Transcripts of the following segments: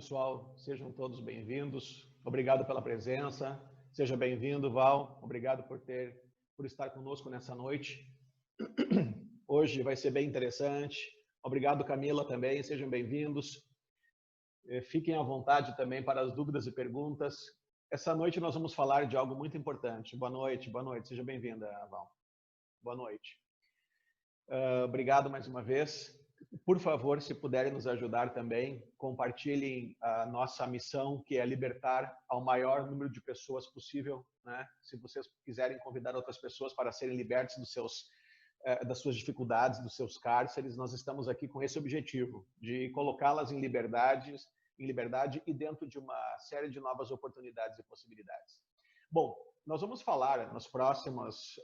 pessoal, sejam todos bem-vindos. Obrigado pela presença. Seja bem-vindo, Val. Obrigado por estar conosco nessa noite. Hoje vai ser bem interessante. Obrigado, Camila, também. Sejam bem-vindos. Fiquem à vontade também para as dúvidas e perguntas. Essa noite nós vamos falar de algo muito importante. Boa noite, boa noite. Seja bem-vinda, Val. Boa noite. Obrigado mais uma vez. Por favor, se puderem nos ajudar também, compartilhem a nossa missão, que é libertar ao maior número de pessoas possível, né? Se vocês quiserem convidar outras pessoas para serem libertos das suas dificuldades, dos seus cárceres, nós estamos aqui com esse objetivo, de colocá-las em liberdade e dentro de uma série de novas oportunidades e possibilidades. Bom, nós vamos falar nos próximos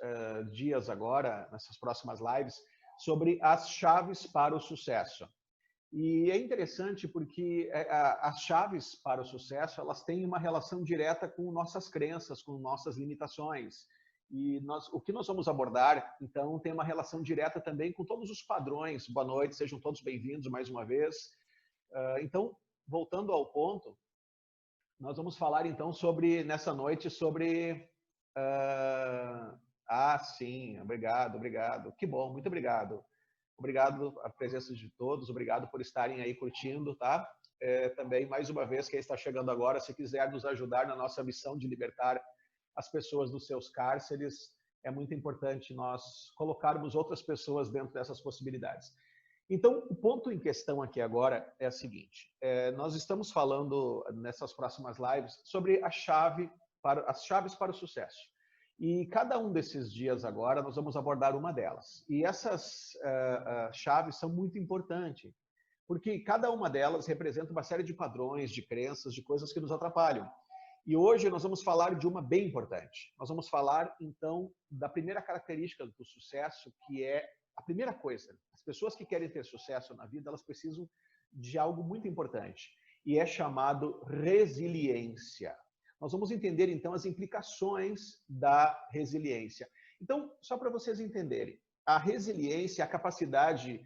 dias agora, nessas próximas lives, sobre as chaves para o sucesso. E é interessante porque as chaves para o sucesso, elas têm uma relação direta com nossas crenças, com nossas limitações. E o que nós vamos abordar, então, tem uma relação direta também com todos os padrões. Boa noite, sejam todos bem-vindos mais uma vez. Então, voltando ao ponto, nós vamos falar, então, nessa noite, sobre... sim, obrigado. Que bom, muito obrigado. Obrigado a presença de todos, obrigado por estarem aí curtindo, tá? Também, mais uma vez, quem está chegando agora, se quiser nos ajudar na nossa missão de libertar as pessoas dos seus cárceres, é muito importante nós colocarmos outras pessoas dentro dessas possibilidades. Então, o ponto em questão aqui agora é o seguinte, nós estamos falando nessas próximas lives sobre as chaves para o sucesso. E cada um desses dias agora nós vamos abordar uma delas. E essas chaves são muito importantes, porque cada uma delas representa uma série de padrões, de crenças, de coisas que nos atrapalham. E hoje nós vamos falar de uma bem importante. Nós vamos falar, então, da primeira característica do sucesso, que é a primeira coisa. As pessoas que querem ter sucesso na vida, elas precisam de algo muito importante, e é chamado resiliência. Nós vamos entender, então, as implicações da resiliência. Então, só para vocês entenderem, a resiliência é a capacidade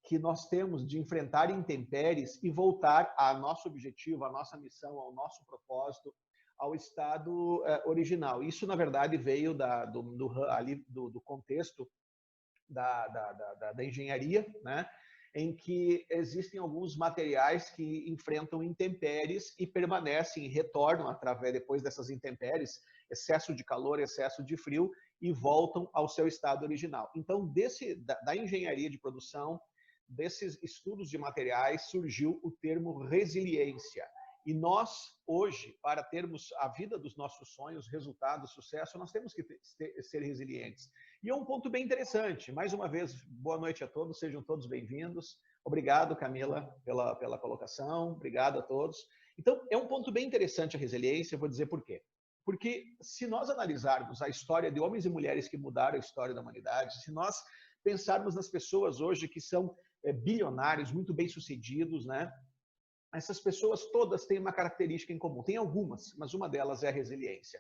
que nós temos de enfrentar intempéries e voltar ao nosso objetivo, à nossa missão, ao nosso propósito, ao estado original. Isso, na verdade, veio do contexto da engenharia, né? Em que existem alguns materiais que enfrentam intempéries e permanecem, retornam depois dessas intempéries, excesso de calor, excesso de frio, e voltam ao seu estado original. Então, da engenharia de produção, desses estudos de materiais, surgiu o termo resiliência. E nós, hoje, para termos a vida dos nossos sonhos, resultados, sucesso, nós temos que ser resilientes. E é um ponto bem interessante. Mais uma vez, boa noite a todos, sejam todos bem-vindos. Obrigado, Camila, pela colocação. Obrigado a todos. Então, é um ponto bem interessante a resiliência, eu vou dizer por quê. Porque se nós analisarmos a história de homens e mulheres que mudaram a história da humanidade, se nós pensarmos nas pessoas hoje que são bilionários, muito bem-sucedidos, né? Essas pessoas todas têm uma característica em comum. Tem algumas, mas uma delas é a resiliência.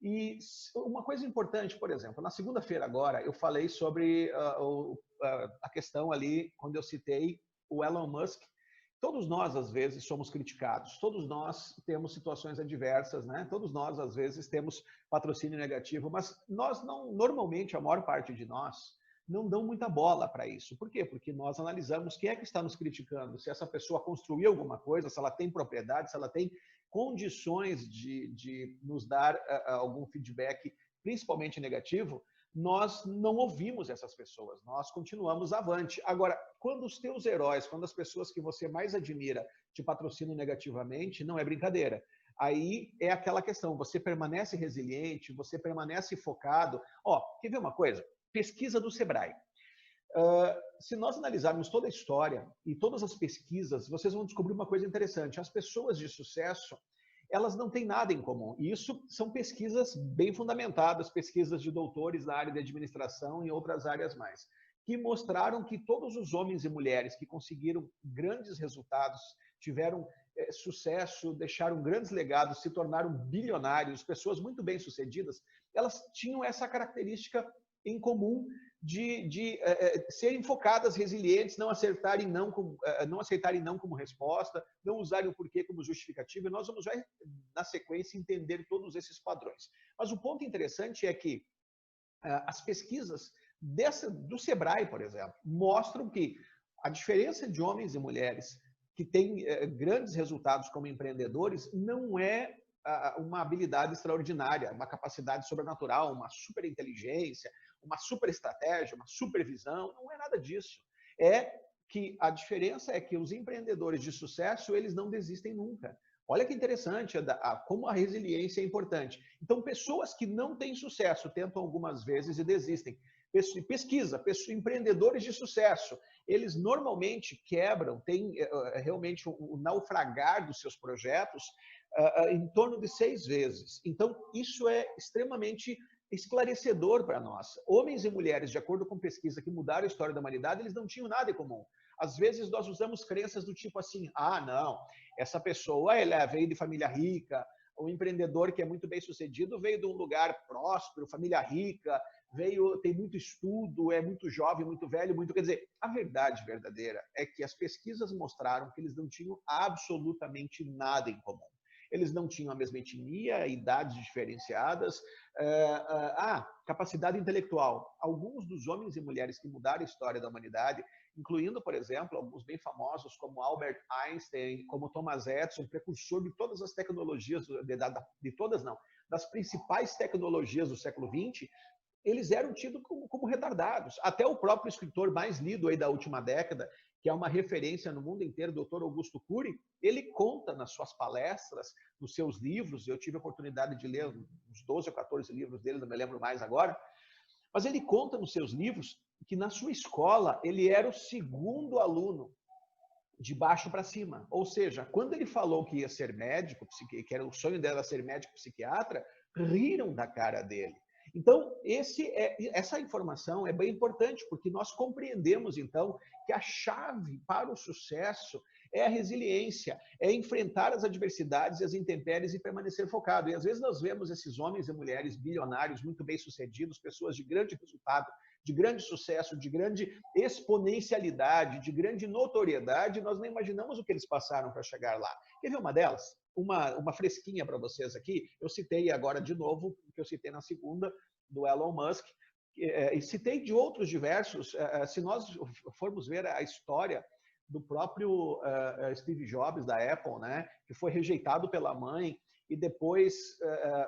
E uma coisa importante, por exemplo, na segunda-feira agora, eu falei sobre a questão ali, quando eu citei o Elon Musk. Todos nós, às vezes, somos criticados. Todos nós temos situações adversas, né? Todos nós, às vezes, temos patrocínio negativo, mas nós não, normalmente, a maior parte de nós, não dão muita bola para isso. Por quê? Porque nós analisamos quem é que está nos criticando, se essa pessoa construiu alguma coisa, se ela tem propriedade, se ela tem condições de nos dar algum feedback, principalmente negativo, nós não ouvimos essas pessoas, nós continuamos avante. Agora, quando os teus heróis, quando as pessoas que você mais admira te patrocinam negativamente, não é brincadeira. Aí é aquela questão, você permanece resiliente, você permanece focado. Quer ver uma coisa? Pesquisa do Sebrae. Se nós analisarmos toda a história e todas as pesquisas, vocês vão descobrir uma coisa interessante. As pessoas de sucesso, elas não têm nada em comum. E isso são pesquisas bem fundamentadas, pesquisas de doutores na área de administração e outras áreas mais, que mostraram que todos os homens e mulheres que conseguiram grandes resultados, tiveram sucesso, deixaram grandes legados, se tornaram bilionários, pessoas muito bem-sucedidas, elas tinham essa característica em comum serem focadas, resilientes, não aceitarem não como resposta, não usarem o porquê como justificativa. E nós vamos já, na sequência, entender todos esses padrões. Mas o ponto interessante é que as pesquisas do Sebrae, por exemplo, mostram que a diferença de homens e mulheres que têm grandes resultados como empreendedores não é uma habilidade extraordinária, uma capacidade sobrenatural, uma superinteligência, uma super estratégia, uma supervisão, não é nada disso. É que a diferença é que os empreendedores de sucesso, eles não desistem nunca. Olha que interessante como a resiliência é importante. Então, pessoas que não têm sucesso tentam algumas vezes e desistem. Pesquisa, empreendedores de sucesso, eles normalmente quebram, têm realmente o naufragar dos seus projetos em torno de 6 vezes. Então, isso é extremamente esclarecedor para nós. Homens e mulheres, de acordo com pesquisa que mudaram a história da humanidade, eles não tinham nada em comum. Às vezes nós usamos crenças do tipo assim, não, essa pessoa ela veio de família rica, o empreendedor que é muito bem sucedido veio de um lugar próspero, família rica, tem muito estudo, é muito jovem, muito velho, quer dizer, a verdade verdadeira é que as pesquisas mostraram que eles não tinham absolutamente nada em comum. Eles não tinham a mesma etnia, idades diferenciadas, capacidade intelectual. Alguns dos homens e mulheres que mudaram a história da humanidade, incluindo, por exemplo, alguns bem famosos como Albert Einstein, como Thomas Edison, precursor de todas as tecnologias, das principais tecnologias do século XX, eles eram tidos como retardados. Até o próprio escritor mais lido aí da última década, que é uma referência no mundo inteiro, o Dr. Augusto Cury, ele conta nas suas palestras, nos seus livros, eu tive a oportunidade de ler uns 12 ou 14 livros dele, não me lembro mais agora, mas ele conta nos seus livros que na sua escola ele era o segundo aluno de baixo para cima. Ou seja, quando ele falou que ia ser médico, que era o sonho dela ser médico psiquiatra, riram da cara dele. Então, essa informação é bem importante, porque nós compreendemos, então, que a chave para o sucesso é a resiliência, é enfrentar as adversidades e as intempéries e permanecer focado. E, às vezes, nós vemos esses homens e mulheres bilionários, muito bem-sucedidos, pessoas de grande resultado, de grande sucesso, de grande exponencialidade, de grande notoriedade, nós nem imaginamos o que eles passaram para chegar lá. Quer ver uma delas? Uma fresquinha para vocês aqui, eu citei agora de novo, que eu citei na segunda, do Elon Musk, e citei de outros diversos, se nós formos ver a história do próprio Steve Jobs, da Apple, né, que foi rejeitado pela mãe, e depois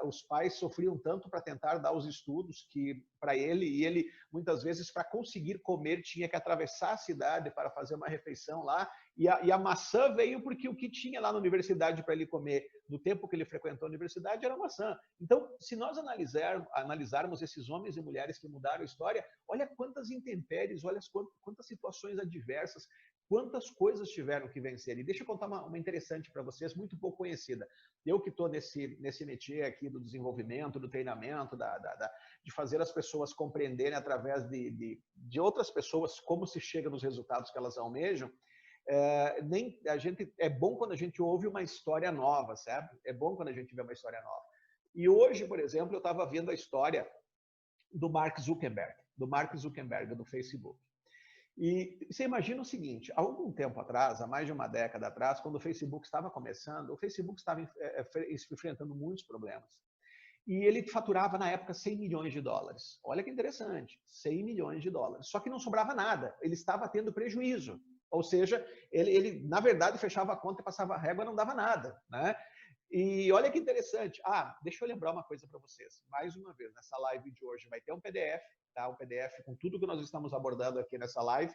os pais sofriam tanto para tentar dar os estudos que para ele, e ele muitas vezes para conseguir comer tinha que atravessar a cidade para fazer uma refeição lá, e a maçã veio porque o que tinha lá na universidade para ele comer no tempo que ele frequentou a universidade era maçã. Então, se nós analisarmos esses homens e mulheres que mudaram a história, olha quantas intempéries, olha quantas situações adversas, quantas coisas tiveram que vencer. E deixa eu contar uma interessante para vocês, muito pouco conhecida. Eu que estou nesse métier aqui do desenvolvimento, do treinamento, de fazer as pessoas compreenderem através de outras pessoas como se chega nos resultados que elas almejam, é bom quando a gente ouve uma história nova, certo? É bom quando a gente vê uma história nova. E hoje, por exemplo, eu estava vendo a história do Mark Zuckerberg, do Facebook. E você imagina o seguinte, há algum tempo atrás, há mais de uma década atrás, quando o Facebook estava começando, o Facebook estava enfrentando muitos problemas. E ele faturava, na época, 100 milhões de dólares. Olha que interessante, 100 milhões de dólares. Só que não sobrava nada, ele estava tendo prejuízo. Ou seja, ele na verdade, fechava a conta e passava a régua, não dava nada, né? E olha que interessante. Deixa eu lembrar uma coisa para vocês. Mais uma vez, nessa live de hoje vai ter um PDF, tá? Um PDF com tudo que nós estamos abordando aqui nessa live.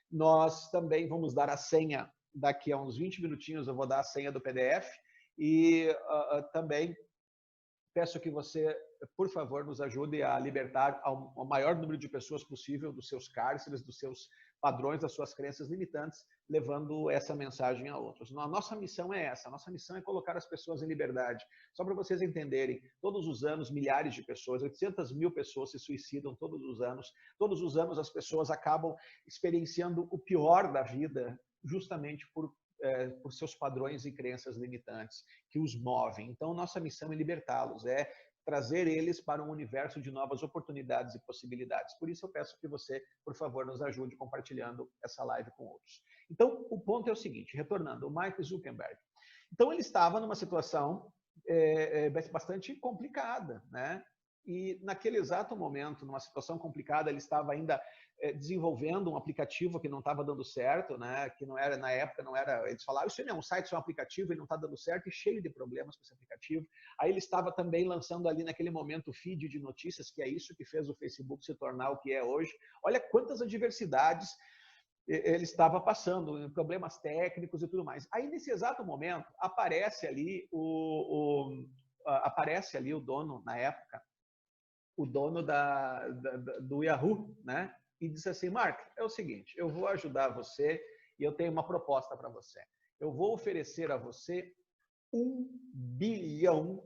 Nós também vamos dar a senha, daqui a uns 20 minutinhos eu vou dar a senha do PDF. E também peço que você, por favor, nos ajude a libertar ao maior número de pessoas possível dos seus cárceres, dos seus padrões, das suas crenças limitantes, levando essa mensagem a outros. A nossa missão é essa, a nossa missão é colocar as pessoas em liberdade. Só para vocês entenderem, todos os anos, milhares de pessoas, 800 mil pessoas se suicidam todos os anos as pessoas acabam experienciando o pior da vida, justamente por seus padrões e crenças limitantes que os movem. Então, nossa missão é libertá-los, é trazer eles para um universo de novas oportunidades e possibilidades. Por isso eu peço que você, por favor, nos ajude compartilhando essa live com outros. Então, o ponto é o seguinte, retornando, o Mark Zuckerberg. Então, ele estava numa situação bastante complicada, né? E naquele exato momento, numa situação complicada, ele estava ainda desenvolvendo um aplicativo que não estava dando certo, né? Que não era, na época, não era... Eles falavam, isso não é um site, isso é um aplicativo, ele não está dando certo e cheio de problemas com esse aplicativo. Aí ele estava também lançando ali naquele momento o feed de notícias, que é isso que fez o Facebook se tornar o que é hoje. Olha quantas adversidades ele estava passando, problemas técnicos e tudo mais. Aí, nesse exato momento, aparece ali o dono, na época, o dono do Yahoo, né? E disse assim, Mark, é o seguinte, eu vou ajudar você e eu tenho uma proposta para você. Eu vou oferecer a você $1 bilhão,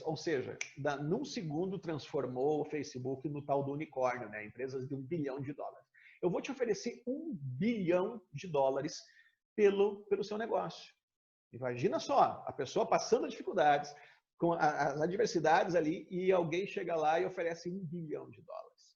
ou seja, num segundo transformou o Facebook no tal do unicórnio, né? Empresas de $1 bilhão. Eu vou te oferecer $1 bilhão pelo seu negócio. Imagina só, a pessoa passando dificuldades, com as adversidades ali, e alguém chega lá e oferece $1 bilhão.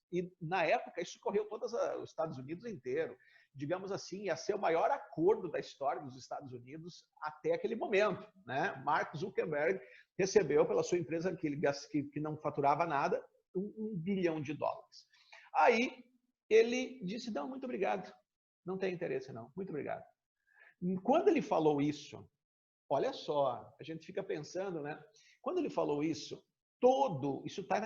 E, na época, isso correu todos os Estados Unidos inteiro. Digamos assim, ia ser o maior acordo da história dos Estados Unidos até aquele momento, né? Mark Zuckerberg recebeu pela sua empresa, que não faturava nada, $1 bilhão. Aí, ele disse, não, muito obrigado, não tem interesse não, muito obrigado. E quando ele falou isso, olha só, a gente fica pensando, né? Quando ele falou isso está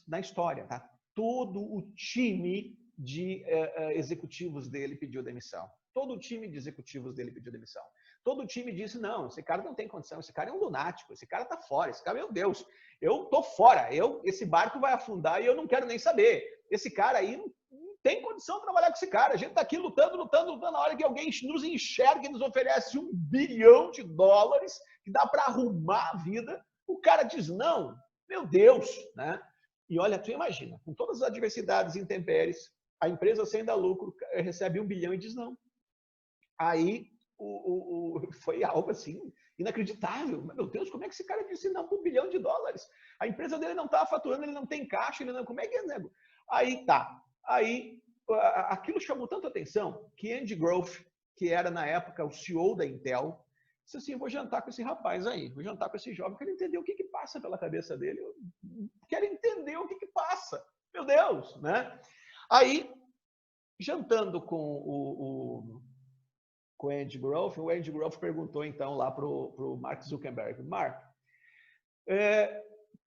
na história, tá? Todo o time de executivos dele pediu demissão. Todo o time de executivos dele pediu demissão. Todo o time disse, não, esse cara não tem condição, esse cara é um lunático, esse cara tá fora, esse cara, meu Deus, eu tô fora, esse barco vai afundar e eu não quero nem saber. Esse cara aí não tem condição de trabalhar com esse cara. A gente tá aqui lutando. Na hora que alguém nos enxerga e nos oferece $1 bilhão, que dá para arrumar a vida, o cara diz não. Meu Deus, né? E olha, tu imagina, com todas as adversidades e intempéries, a empresa sem dar lucro recebe $1 bilhão e diz não. Aí foi algo assim inacreditável. Meu Deus, como é que esse cara disse não por $1 bilhão? A empresa dele não está faturando, ele não tem caixa, como é que é, nego? Aí tá. Aí aquilo chamou tanta atenção que Andy Grove, que era na época o CEO da Intel, disse assim, vou jantar com esse rapaz aí, vou jantar com esse jovem, quero entender o que passa pela cabeça dele, eu quero entender o que passa. Meu Deus, né? Aí, jantando com o Andy Grove, o Andy Grove perguntou então lá para o Mark Zuckerberg, Mark,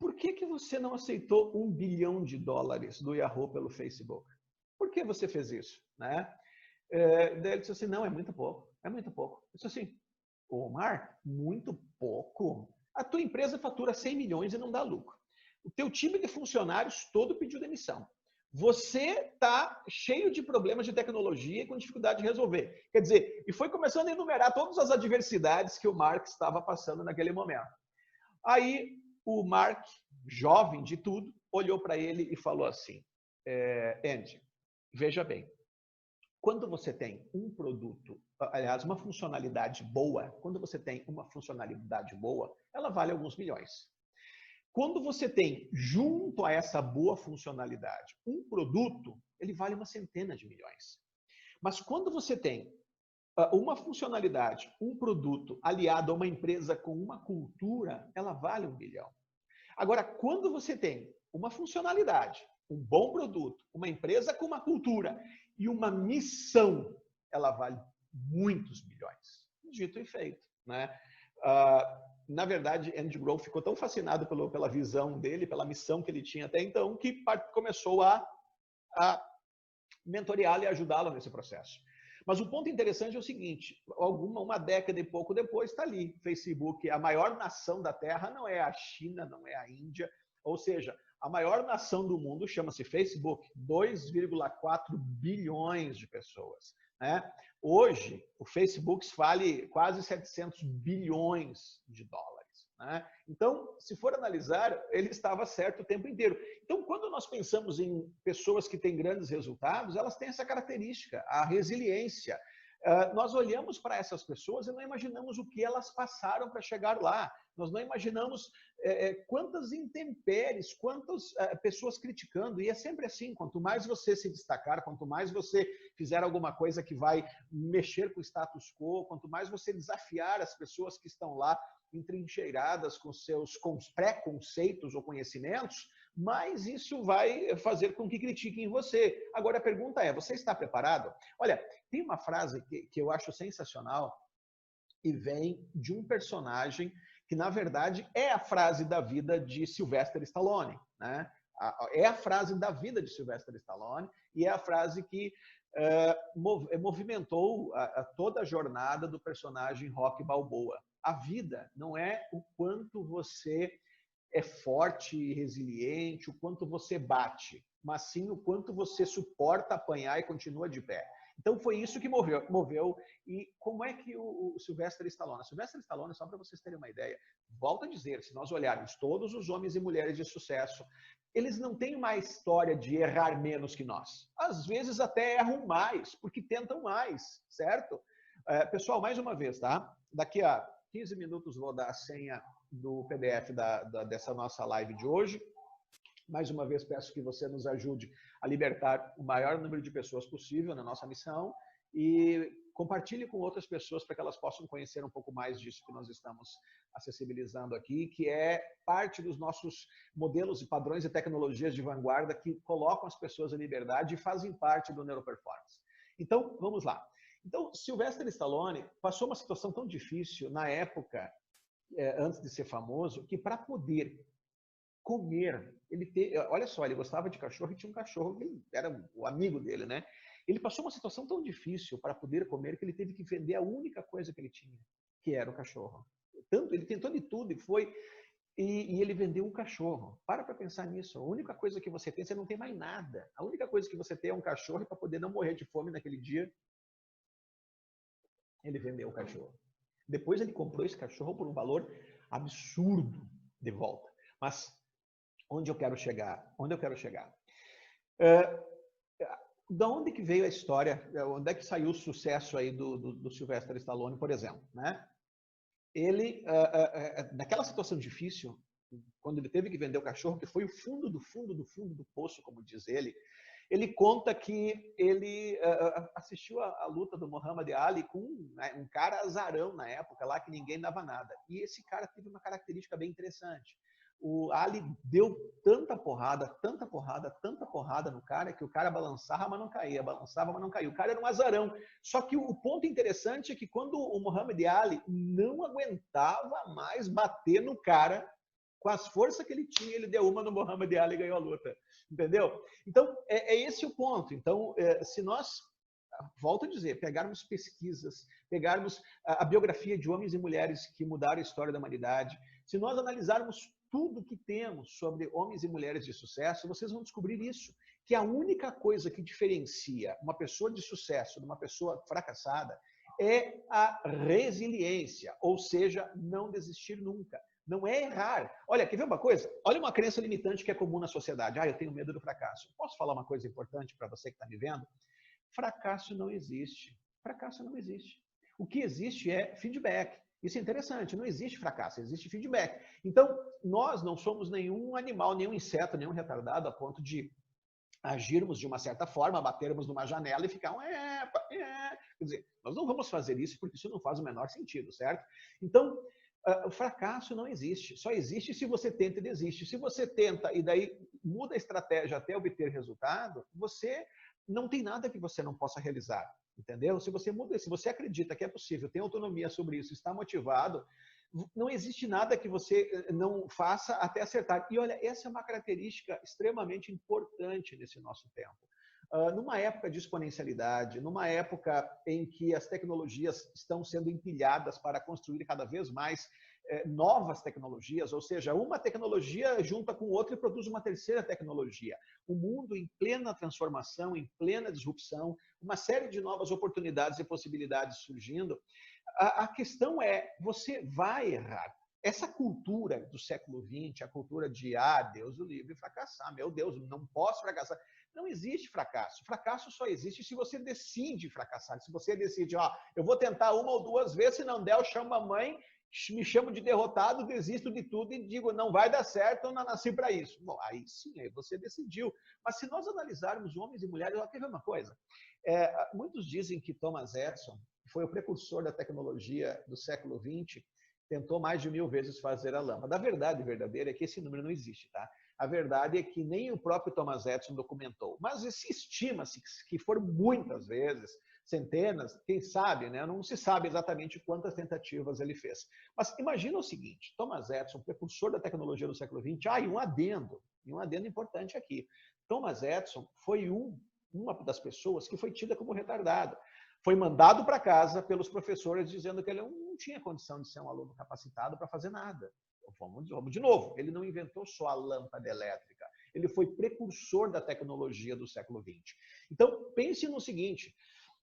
por que você não aceitou $1 bilhão do Yahoo pelo Facebook? Por que você fez isso? Né? Daí ele disse assim, não, é muito pouco, é muito pouco. Eu disse assim, Mark, muito pouco? A tua empresa fatura 100 milhões e não dá lucro. O teu time de funcionários todo pediu demissão. Você está cheio de problemas de tecnologia e com dificuldade de resolver. Quer dizer, e foi começando a enumerar todas as adversidades que o Mark estava passando naquele momento. Aí o Mark, jovem de tudo, olhou para ele e falou assim, Andy, veja bem, quando você tem um produto, aliás, uma funcionalidade boa, quando você tem uma funcionalidade boa, ela vale alguns milhões. Quando você tem, junto a essa boa funcionalidade, um produto, ele vale uma centena de milhões. Mas quando você tem uma funcionalidade, um produto aliado a uma empresa com uma cultura, ela vale $1 bilhão. Agora, quando você tem uma funcionalidade, um bom produto, uma empresa com uma cultura e uma missão, ela vale muitos milhões. Dito e feito, né? Na verdade, Andy Grove ficou tão fascinado pela visão dele, pela missão que ele tinha até então, que começou a mentoreá-lo e ajudá-lo nesse processo. Mas o ponto interessante é o seguinte, uma década e pouco depois está ali, Facebook, a maior nação da Terra não é a China, não é a Índia, ou seja, a maior nação do mundo chama-se Facebook, 2,4 bilhões de pessoas. Né? Hoje, o Facebook vale quase $700 bilhões. Né? Então, se for analisar, ele estava certo o tempo inteiro. Então, quando nós pensamos em pessoas que têm grandes resultados, elas têm essa característica, a resiliência. Nós olhamos para essas pessoas e não imaginamos o que elas passaram para chegar lá. Nós não imaginamos quantas intempéries, quantas pessoas criticando. E é sempre assim, quanto mais você se destacar, quanto mais você fizer alguma coisa que vai mexer com o status quo, quanto mais você desafiar as pessoas que estão lá entrincheiradas com seus preconceitos ou conhecimentos, mais isso vai fazer com que critiquem você. Agora a pergunta é, você está preparado? Olha, tem uma frase que eu acho sensacional e vem de um personagem que, na verdade, é a frase da vida de Sylvester Stallone, né? É a frase da vida de Sylvester Stallone e é a frase que movimentou toda a jornada do personagem Rocky Balboa. A vida não é o quanto você é forte e resiliente, o quanto você bate, mas sim o quanto você suporta apanhar e continua de pé. Então foi isso que moveu. E como é que o Sylvester Stallone? Sylvester Stallone, só para vocês terem uma ideia, volto a dizer, se nós olharmos todos os homens e mulheres de sucesso, eles não têm uma história de errar menos que nós. Às vezes até erram mais, porque tentam mais, certo? Pessoal, mais uma vez, tá? Daqui a 15 minutos vou dar a senha do PDF dessa nossa live de hoje. Mais uma vez, peço que você nos ajude a libertar o maior número de pessoas possível na nossa missão e compartilhe com outras pessoas para que elas possam conhecer um pouco mais disso que nós estamos acessibilizando aqui, que é parte dos nossos modelos e padrões e tecnologias de vanguarda que colocam as pessoas em liberdade e fazem parte do Neuroperformance. Então, vamos lá. Então, Sylvester Stallone passou uma situação tão difícil na época, antes de ser famoso, que para poder comer, olha só, ele gostava de cachorro e tinha um cachorro que era o amigo dele, né? Ele passou uma situação tão difícil para poder comer que ele teve que vender a única coisa que ele tinha, que era o cachorro. Tanto, ele tentou de tudo e ele vendeu um cachorro. Para pensar nisso. A única coisa que você tem, você não tem mais nada. A única coisa que você tem é um cachorro e para poder não morrer de fome naquele dia, ele vendeu o cachorro. Depois ele comprou esse cachorro por um valor absurdo de volta. Mas onde eu quero chegar? Onde eu quero chegar? Da onde que veio a história? Onde é que saiu o sucesso aí do Sylvester Stallone, por exemplo? Né? Ele, naquela situação difícil, quando ele teve que vender o cachorro, que foi o fundo do fundo do fundo do poço, como diz ele conta que ele assistiu a luta do Muhammad Ali com um cara azarão na época, lá que ninguém dava nada. E esse cara teve uma característica bem interessante. O Ali deu tanta porrada, tanta porrada, tanta porrada no cara, que o cara balançava, mas não caía, balançava, mas não caía. O cara era um azarão. Só que o ponto interessante é que quando o Muhammad Ali não aguentava mais bater no cara, com as forças que ele tinha, ele deu uma no Muhammad Ali e ganhou a luta. Entendeu? Então, é esse o ponto. Então, se nós, volto a dizer, pegarmos pesquisas, pegarmos a biografia de homens e mulheres que mudaram a história da humanidade, se nós analisarmos tudo que temos sobre homens e mulheres de sucesso, vocês vão descobrir isso, que a única coisa que diferencia uma pessoa de sucesso de uma pessoa fracassada é a resiliência, ou seja, não desistir nunca. Não é errar. Olha, quer ver uma coisa? Olha uma crença limitante que é comum na sociedade. Eu tenho medo do fracasso. Posso falar uma coisa importante para você que está me vendo? Fracasso não existe. Fracasso não existe. O que existe é feedback. Isso é interessante, não existe fracasso, existe feedback. Então, nós não somos nenhum animal, nenhum inseto, nenhum retardado a ponto de agirmos de uma certa forma, batermos numa janela e ficar quer dizer, nós não vamos fazer isso porque isso não faz o menor sentido, certo? Então, o fracasso não existe, só existe se você tenta e desiste. Se você tenta e daí muda a estratégia até obter resultado, você não tem nada que você não possa realizar. Entendeu? Se você muda, se você acredita que é possível, tem autonomia sobre isso, está motivado, não existe nada que você não faça até acertar. E olha, essa é uma característica extremamente importante nesse nosso tempo. Numa época de exponencialidade, numa época em que as tecnologias estão sendo empilhadas para construir cada vez mais novas tecnologias, ou seja, uma tecnologia junta com outra e produz uma terceira tecnologia. O mundo em plena transformação, em plena disrupção, uma série de novas oportunidades e possibilidades surgindo. A questão é, você vai errar. Essa cultura do século XX, a cultura de, Deus o livre fracassar, meu Deus, não posso fracassar. Não existe fracasso. Fracasso só existe se você decide fracassar. Se você decide, ó, eu vou tentar uma ou duas vezes, se não der, eu chamo a mãe, me chamo de derrotado, desisto de tudo e digo, não vai dar certo, eu não nasci para isso. Bom, aí sim, aí você decidiu. Mas se nós analisarmos homens e mulheres, quer ver uma coisa? Muitos dizem que Thomas Edison foi o precursor da tecnologia do século XX, tentou mais de 1000 vezes fazer a lâmpada. A verdade verdadeira é que esse número não existe, tá? A verdade é que nem o próprio Thomas Edison documentou. Mas se estima-se que foram muitas vezes, centenas, quem sabe, né? Não se sabe exatamente quantas tentativas ele fez. Mas imagina o seguinte, Thomas Edison, precursor da tecnologia do século XX, e um adendo importante aqui. Thomas Edison foi uma das pessoas que foi tida como retardado. Foi mandado para casa pelos professores dizendo que ele não tinha condição de ser um aluno capacitado para fazer nada. Vamos de novo, ele não inventou só a lâmpada elétrica, ele foi precursor da tecnologia do século XX. Então, pense no seguinte,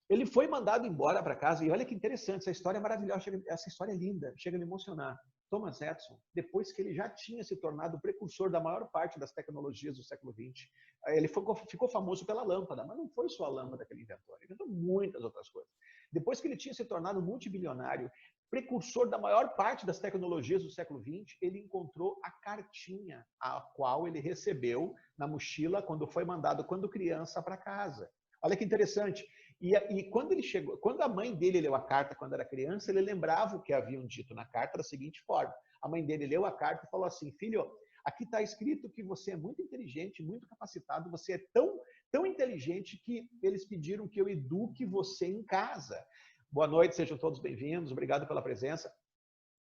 ele foi mandado embora para casa, e olha que interessante, essa história é maravilhosa, essa história é linda, chega a me emocionar. Thomas Edison, depois que ele já tinha se tornado precursor da maior parte das tecnologias do século XX, ele ficou famoso pela lâmpada, mas não foi só a lâmpada que ele inventou, ele inventou muitas outras coisas. Depois que ele tinha se tornado multibilionário, precursor da maior parte das tecnologias do século XX, ele encontrou a cartinha a qual ele recebeu na mochila quando foi mandado, quando criança, para casa. Olha que interessante. E quando ele chegou, quando a mãe dele leu a carta quando era criança, ele lembrava o que haviam dito na carta da seguinte forma. A mãe dele leu a carta e falou assim, filho, aqui está escrito que você é muito inteligente, muito capacitado, você é tão inteligente que eles pediram que eu eduque você em casa. Boa noite, sejam todos bem-vindos, obrigado pela presença.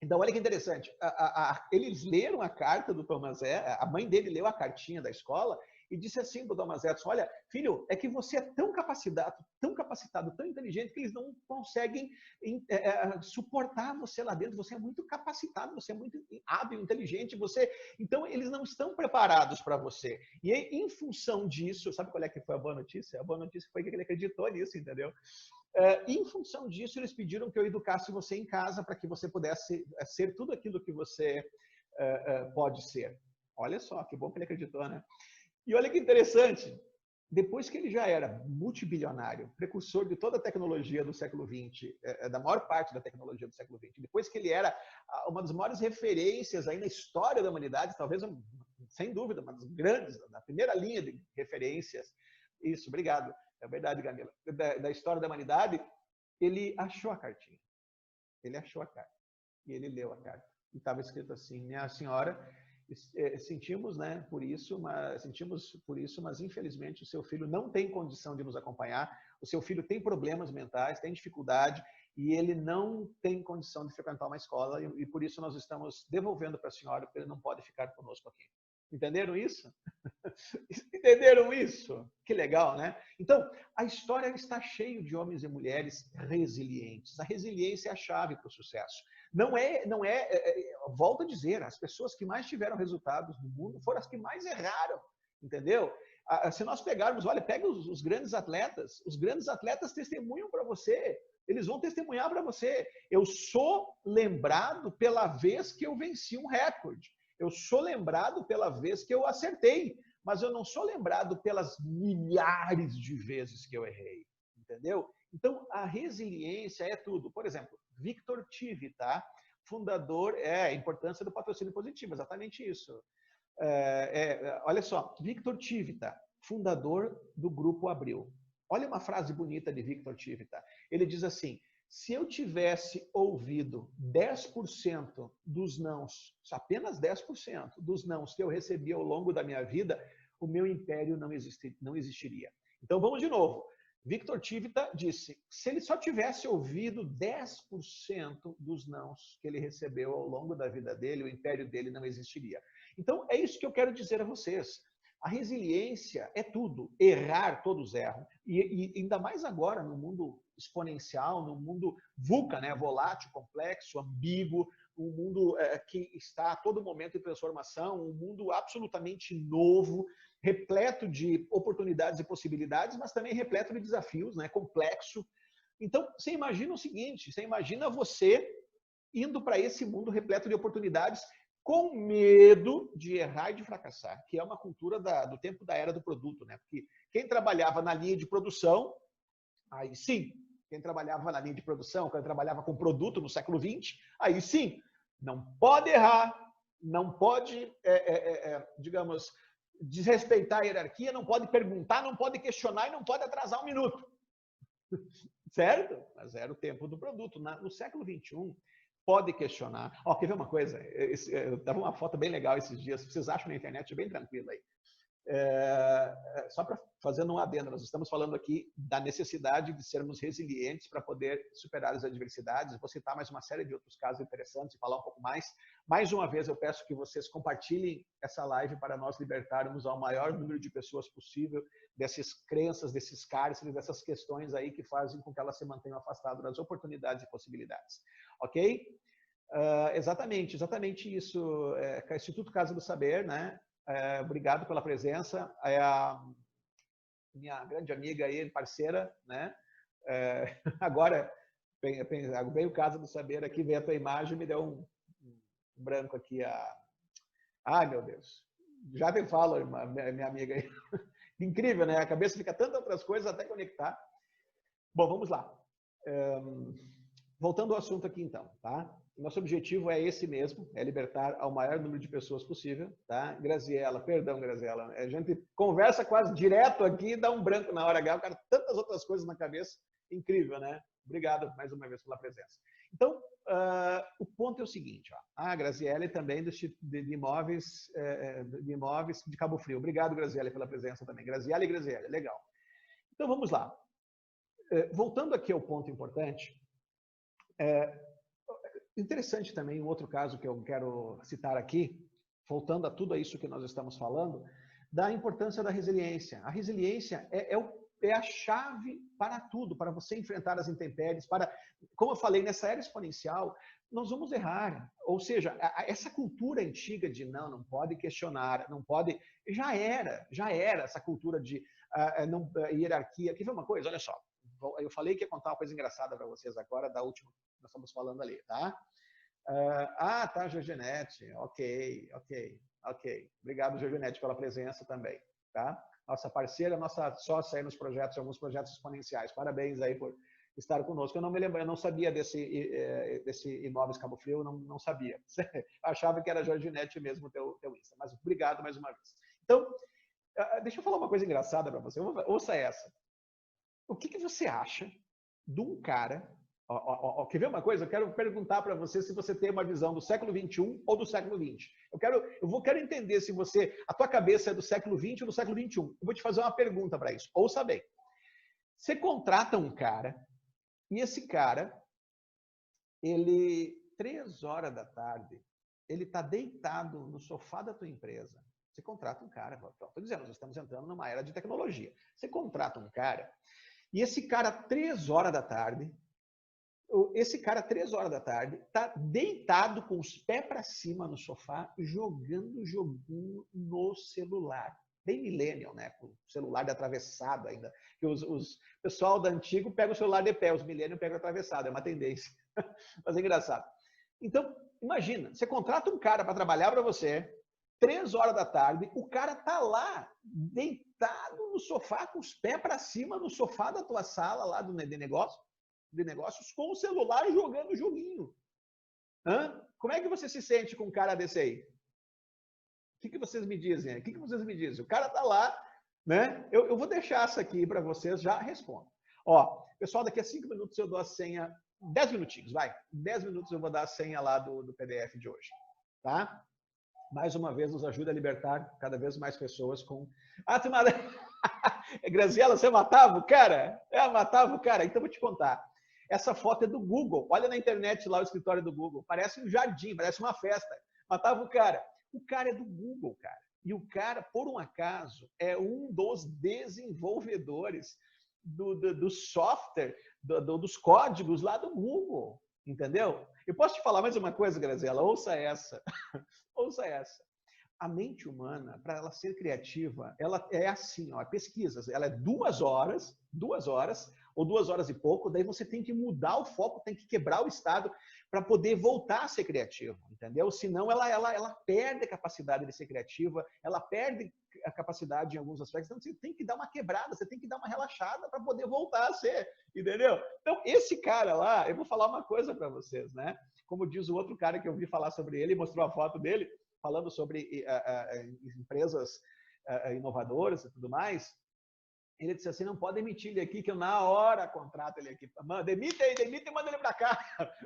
Então, olha que interessante, eles leram a carta do Thomas Edison, a mãe dele leu a cartinha da escola e disse assim para o Thomas Edison, olha, filho, é que você é tão capacitado, tão inteligente, que eles não conseguem suportar você lá dentro, você é muito capacitado, você é muito hábil, inteligente, então eles não estão preparados para você. E em função disso, sabe qual é que foi a boa notícia? A boa notícia foi que ele acreditou nisso, entendeu? Em função disso, eles pediram que eu educasse você em casa para que você pudesse ser tudo aquilo que você pode ser. Olha só, que bom que ele acreditou, né? E olha que interessante, depois que ele já era multibilionário, precursor de toda a tecnologia do século XX, da maior parte da tecnologia do século XX, depois que ele era uma das maiores referências aí na história da humanidade, talvez, sem dúvida, uma das grandes, na primeira linha de referências, isso, obrigado, é verdade, Camila, da história da humanidade, ele achou a cartinha. Ele achou a carta. E ele leu a carta. E estava escrito assim, minha senhora, sentimos, né, por isso, mas infelizmente o seu filho não tem condição de nos acompanhar, o seu filho tem problemas mentais, tem dificuldade, e ele não tem condição de frequentar uma escola, e por isso nós estamos devolvendo para a senhora, porque ele não pode ficar conosco aqui. Entenderam isso? Entenderam isso? Que legal, né? Então, a história está cheia de homens e mulheres resilientes. A resiliência é a chave para o sucesso. Volto a dizer, as pessoas que mais tiveram resultados no mundo foram as que mais erraram, entendeu? Se nós pegarmos, olha, pega os grandes atletas testemunham para você, eles vão testemunhar para você. Eu sou lembrado pela vez que eu venci um recorde. Eu sou lembrado pela vez que eu acertei, mas eu não sou lembrado pelas milhares de vezes que eu errei, entendeu? Então, a resiliência é tudo. Por exemplo, Victor Tive, tá? Fundador, a importância do patrocínio positivo, exatamente isso. Olha só, Victor Tive, tá? Fundador do Grupo Abril. Olha uma frase bonita de Victor Tive, tá? Ele diz assim, se eu tivesse ouvido 10% dos nãos, apenas 10% dos nãos que eu recebi ao longo da minha vida, o meu império não existiria. Então, vamos de novo. Victor Tivita disse, se ele só tivesse ouvido 10% dos nãos que ele recebeu ao longo da vida dele, o império dele não existiria. Então, é isso que eu quero dizer a vocês. A resiliência é tudo. Errar, todos erram. E ainda mais agora, no mundo exponencial, no mundo VUCA, né? Volátil, complexo, ambíguo, um mundo que está a todo momento em transformação, um mundo absolutamente novo, repleto de oportunidades e possibilidades, mas também repleto de desafios, né? Complexo. Então, você imagina o seguinte, você imagina você indo para esse mundo repleto de oportunidades, com medo de errar e de fracassar, que é uma cultura do tempo da era do produto, né? Porque quem trabalhava na linha de produção, aí sim, quem trabalhava na linha de produção, quem trabalhava com produto no século XX, aí sim, não pode errar, não pode, digamos, desrespeitar a hierarquia, não pode perguntar, não pode questionar e não pode atrasar um minuto. Certo? Mas era o tempo do produto. No século XXI, pode questionar. Ó, quer ver uma coisa? Eu estava uma foto bem legal esses dias. Vocês acham na internet bem tranquilo aí. Só para fazendo um adendo, nós estamos falando aqui da necessidade de sermos resilientes para poder superar as adversidades. Vou citar mais uma série de outros casos interessantes e falar um pouco mais. Mais uma vez, eu peço que vocês compartilhem essa live para nós libertarmos ao maior número de pessoas possível dessas crenças, desses cárceres, dessas questões aí que fazem com que elas se mantenham afastadas das oportunidades e possibilidades. Ok? Exatamente isso. Instituto Casa do Saber, né? Obrigado pela presença. É a minha grande amiga aí, parceira, né? Agora, veio o Casa do Saber aqui, veio a tua imagem, me deu um branco aqui. Ai, meu Deus. Já te falo, minha amiga aí. Incrível, né? A cabeça fica tantas outras coisas até conectar. Bom, vamos lá. Voltando ao assunto aqui, então, tá? Nosso objetivo é esse mesmo, é libertar ao maior número de pessoas possível, tá? Graziela, perdão, Graziela, a gente conversa quase direto aqui, dá um branco na hora H, o cara tantas outras coisas na cabeça, incrível, né? Obrigado mais uma vez pela presença. Então, o ponto é o seguinte, ó, a Graziela também de imóveis de Cabo Frio. Obrigado, Graziela, pela presença também. Graziela e Graziela, legal. Então, vamos lá. Voltando aqui ao ponto importante, interessante também um outro caso que eu quero citar aqui, voltando a tudo isso que nós estamos falando, da importância da resiliência. A resiliência é a chave para tudo, para você enfrentar as intempéries, como eu falei, nessa era exponencial, nós vamos errar. Ou seja, essa cultura antiga de não pode questionar, não pode, já era essa cultura de hierarquia. Quer ver uma coisa? Olha só, eu falei que ia contar uma coisa engraçada para vocês agora, da última que nós estamos falando ali, tá? Tá, Georginete, ok. Obrigado, Georginete, pela presença também, tá? Nossa parceira, nossa sócia aí nos projetos, alguns projetos exponenciais. Parabéns aí por estar conosco. Eu não me lembro, eu não sabia desse Imóveis Cabo Frio, não sabia. Achava que era Georginete mesmo o teu Insta, mas obrigado mais uma vez. Então, deixa eu falar uma coisa engraçada para você, ouça essa. O que você acha de um cara... Quer ver uma coisa? Eu quero perguntar para você se você tem uma visão do século XXI ou do século XX. Quero entender se a tua cabeça é do século XX ou do século XXI. Eu vou te fazer uma pergunta para isso. Ouça bem. Você contrata um cara e esse cara, 3 horas da tarde, ele está deitado no sofá da tua empresa. Você contrata um cara, estou dizendo, nós estamos entrando numa era de tecnologia. Você contrata um cara e esse cara, 3 horas da tarde, está deitado com os pés para cima no sofá, jogando joguinho no celular. Bem millennial, né? Com o celular de atravessado ainda. Que o pessoal da antigo pega o celular de pé, os millennials pegam atravessado, é uma tendência. Mas é engraçado. Então, imagina, você contrata um cara para trabalhar para você, 3 horas da tarde, o cara tá lá, deitado no sofá, com os pés para cima no sofá da tua sala lá de negócios, com o celular jogando joguinho. Como é que você se sente com um cara desse aí? O que vocês me dizem? O cara tá lá, né? Eu vou deixar essa aqui para vocês, já respondam. Pessoal, daqui a 5 minutos eu dou a senha, 10 minutinhos, vai. 10 minutos eu vou dar a senha lá do PDF de hoje, tá? Mais uma vez, nos ajuda a libertar cada vez mais pessoas com... Graziela, você matava o cara? Matava o cara? Então, vou te contar. Essa foto é do Google. Olha na internet lá o escritório do Google. Parece um jardim, parece uma festa. Matava o cara. O cara é do Google, cara. E o cara, por um acaso, é um dos desenvolvedores do software, dos códigos lá do Google. Entendeu? Eu posso te falar mais uma coisa, Graziela? Ouça essa. Ouça essa. A mente humana, para ela ser criativa, ela é assim, pesquisas. Ela é 2 horas ou 2 horas e pouco, daí você tem que mudar o foco, tem que quebrar o estado para poder voltar a ser criativo, entendeu? Senão ela perde a capacidade de ser criativa, ela perde a capacidade em alguns aspectos, então você tem que dar uma quebrada, você tem que dar uma relaxada para poder voltar a ser, entendeu? Então, esse cara lá, eu vou falar uma coisa para vocês, né? Como diz o outro cara que eu ouvi falar sobre ele, mostrou a foto dele, falando sobre empresas inovadoras e tudo mais, ele disse assim, não pode demitir ele aqui, que eu na hora contrato ele aqui. Mano, demite e manda ele para cá.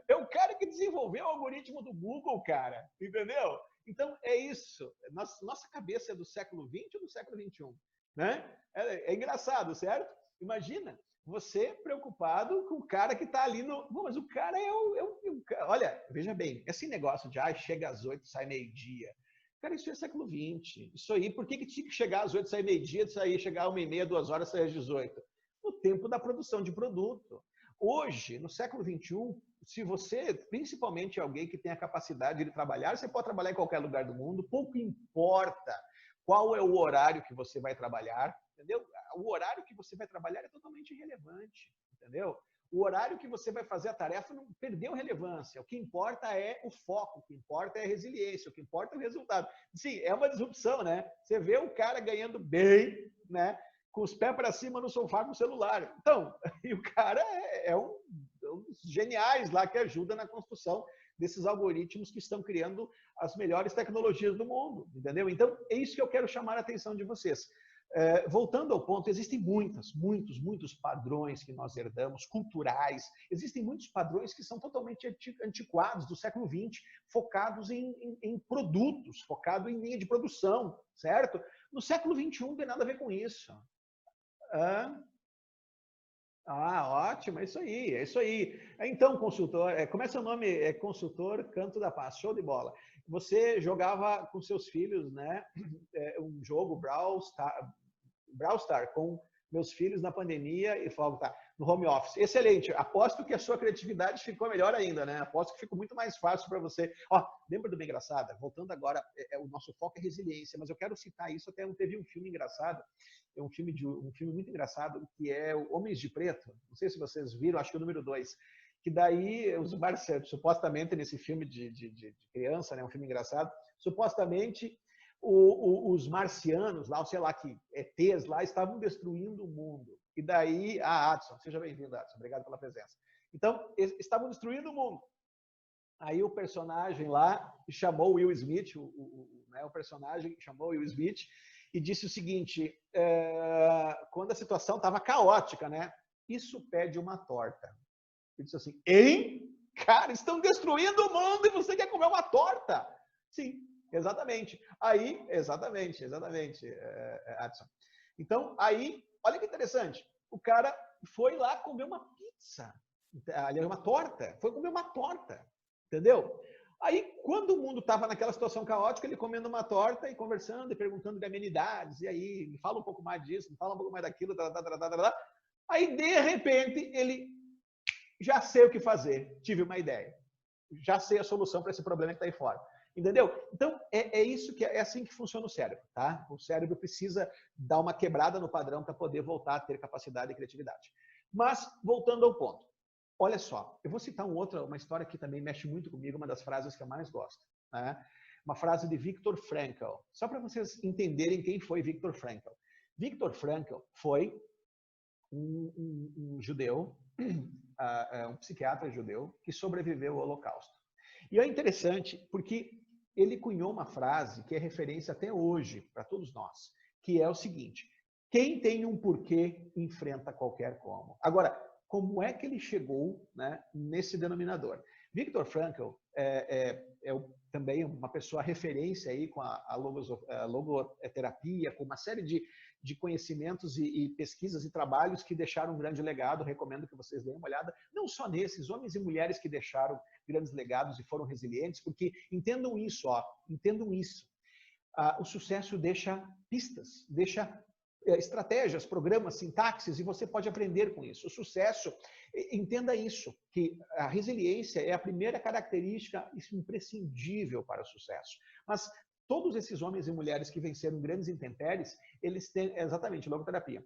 É o cara que desenvolveu o algoritmo do Google, cara. Entendeu? Então, é isso. Nossa cabeça é do século XX ou do século XXI? Né? É engraçado, certo? Imagina, você preocupado com o cara que está ali no... Bom, mas o cara Olha, veja bem, esse negócio de chega às 8, sai meio-dia. Cara, isso é século XX. Isso aí, por que tinha que chegar às 8, sair meio-dia, chegar às 1h30, 2 horas, sair às 18? No tempo da produção de produto. Hoje, no século XXI, se você, principalmente alguém que tem a capacidade de trabalhar, você pode trabalhar em qualquer lugar do mundo, pouco importa qual é o horário que você vai trabalhar, entendeu? O horário que você vai trabalhar é totalmente irrelevante, entendeu? O horário que você vai fazer a tarefa não perdeu relevância. O que importa é o foco, o que importa é a resiliência, o que importa é o resultado. Sim, é uma disrupção, né? Você vê o cara ganhando bem, né? Com os pés para cima no sofá com o celular. Então, e o cara é um dos geniais lá que ajuda na construção desses algoritmos que estão criando as melhores tecnologias do mundo, entendeu? Então, é isso que eu quero chamar a atenção de vocês. Voltando ao ponto, existem muitos padrões que nós herdamos, culturais, existem muitos padrões que são totalmente antiquados do século XX, focados em produtos, focado em linha de produção, certo? No século XXI não tem nada a ver com isso. Ótimo, é isso aí, é isso aí. Então, consultor, como é seu nome? É consultor Canto da Paz, show de bola. Você jogava com seus filhos, né, um jogo Brawl Star com meus filhos na pandemia e falava, tá, no home office. Excelente. Aposto que a sua criatividade ficou melhor ainda, né? Aposto que ficou muito mais fácil para você. Ó, lembra do Bem Engraçada? Voltando agora, o nosso foco é resiliência, mas eu quero citar isso, até teve um filme engraçado, um filme muito engraçado, que é o Homens de Preto. Não sei se vocês viram, acho que é o número 2. Que daí, os Marcelo, supostamente nesse filme de criança, né, um filme engraçado, supostamente os marcianos lá, sei lá, que ETs lá, estavam destruindo o mundo. E daí, Adson, seja bem-vindo, Adson, obrigado pela presença. Então, eles estavam destruindo o mundo. Aí o personagem lá chamou o Will Smith, o personagem chamou o Will Smith e disse o seguinte, quando a situação estava caótica, né? Isso pede uma torta. Ele disse assim, hein? Cara, estão destruindo o mundo e você quer comer uma torta? Sim. Exatamente. Aí, exatamente, Adson. Então, aí, olha que interessante. O cara foi lá comer uma pizza, aliás, uma torta. Foi comer uma torta, entendeu? Aí, quando o mundo estava naquela situação caótica, ele comendo uma torta e conversando e perguntando de amenidades. E aí, me fala um pouco mais disso, me fala um pouco mais daquilo. Aí, de repente, ele já sei o que fazer. Tive uma ideia. Já sei a solução para esse problema que está aí fora. Entendeu? Então, isso que é assim que funciona o cérebro, tá? O cérebro precisa dar uma quebrada no padrão para poder voltar a ter capacidade e criatividade. Mas, voltando ao ponto. Olha só, eu vou citar uma história que também mexe muito comigo, uma das frases que eu mais gosto. Né? Uma frase de Viktor Frankl. Só para vocês entenderem quem foi Viktor Frankl. Viktor Frankl foi um judeu, um psiquiatra judeu, que sobreviveu ao Holocausto. E é interessante porque ele cunhou uma frase que é referência até hoje para todos nós, que é o seguinte, quem tem um porquê enfrenta qualquer como. Agora, como é que ele chegou, né, nesse denominador? Viktor Frankl também uma pessoa referência aí com a logoterapia, com uma série de conhecimentos e pesquisas e trabalhos que deixaram um grande legado. Recomendo que vocês deem uma olhada, não só nesses, homens e mulheres que deixaram grandes legados e foram resilientes, porque entendam isso, entendam isso. O sucesso deixa pistas, deixa estratégias, programas, sintaxes, e você pode aprender com isso. O sucesso, entenda isso, que a resiliência é a primeira característica imprescindível para o sucesso. Mas todos esses homens e mulheres que venceram grandes intempéries, eles têm exatamente logoterapia.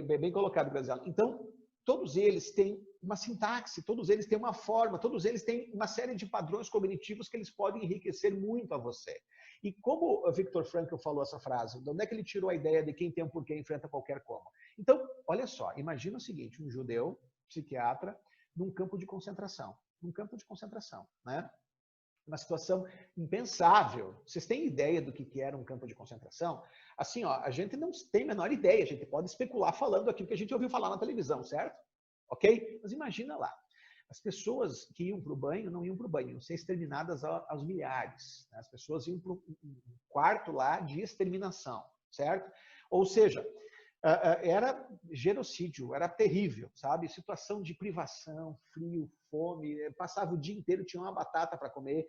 Bem colocado, Graziano. Então, todos eles têm uma sintaxe, todos eles têm uma forma, todos eles têm uma série de padrões cognitivos que eles podem enriquecer muito a você. E como o Viktor Frankl falou essa frase, de onde é que ele tirou a ideia de quem tem um porquê enfrenta qualquer como? Então, olha só, imagina o seguinte, um judeu, psiquiatra, num campo de concentração. Né? Uma situação impensável. Vocês têm ideia do que era um campo de concentração? Assim, ó, a gente não tem a menor ideia, a gente pode especular falando aquilo que a gente ouviu falar na televisão, certo? Ok? Mas imagina lá, as pessoas que iam para o banho não iam para o banho, iam ser exterminadas aos milhares. Né? As pessoas iam para um quarto lá de exterminação, certo? Ou seja, era genocídio, era terrível, sabe? Situação de privação, frio, fome, passava o dia inteiro, tinha uma batata para comer.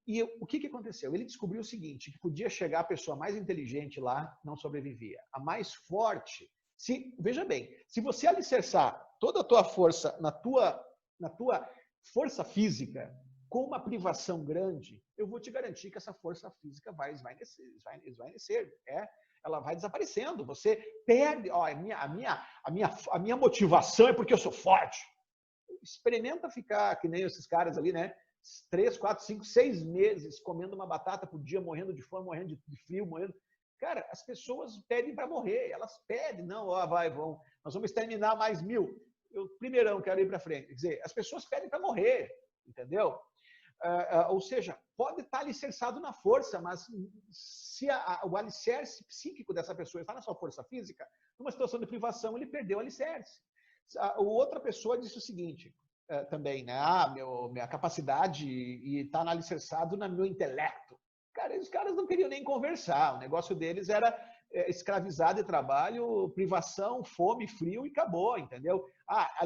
E o que aconteceu? Ele descobriu o seguinte, que podia chegar a pessoa mais inteligente lá, não sobrevivia. A mais forte, veja bem, se você alicerçar toda a tua força na tua força física, com uma privação grande, eu vou te garantir que essa força física vai esvaecer, ela vai desaparecendo. Você perde, ó, a minha motivação é porque eu sou forte. Experimenta ficar que nem esses caras ali, né? 3, 4, 5, 6 meses comendo uma batata por dia, morrendo de fome, morrendo de frio, morrendo. Cara, as pessoas pedem para morrer, elas pedem, não, ó, nós vamos exterminar mais 1000. Eu, primeirão, quero ir para frente. Quer dizer, as pessoas pedem para morrer, entendeu? Ou seja, pode estar alicerçado na força, mas se o alicerce psíquico dessa pessoa está na sua força física, numa situação de privação, ele perdeu o alicerce. Outra pessoa disse o seguinte, também, né? Minha capacidade está alicerçado no meu intelecto. Cara, os caras não queriam nem conversar, o negócio deles era escravizado de trabalho, privação, fome, frio e acabou, entendeu?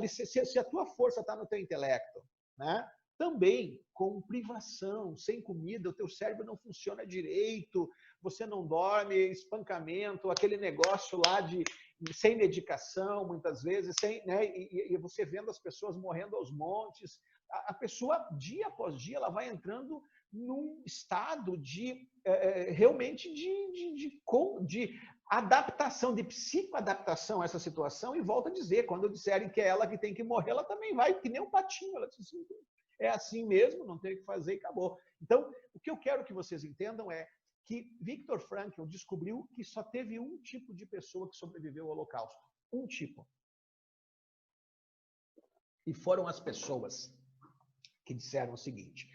Se a tua força está no teu intelecto, né? Também com privação, sem comida, o teu cérebro não funciona direito, você não dorme, espancamento, aquele negócio lá sem medicação, muitas vezes, né? E você vendo as pessoas morrendo aos montes. A pessoa, dia após dia, ela vai entrando num estado realmente de adaptação, de psicoadaptação a essa situação, e volto a dizer, quando disserem que é ela que tem que morrer, ela também vai, que nem um patinho, ela diz assim, é assim mesmo, não tem o que fazer e acabou. Então, o que eu quero que vocês entendam é que Viktor Frankl descobriu que só teve um tipo de pessoa que sobreviveu ao Holocausto. Um tipo. E foram as pessoas que disseram o seguinte: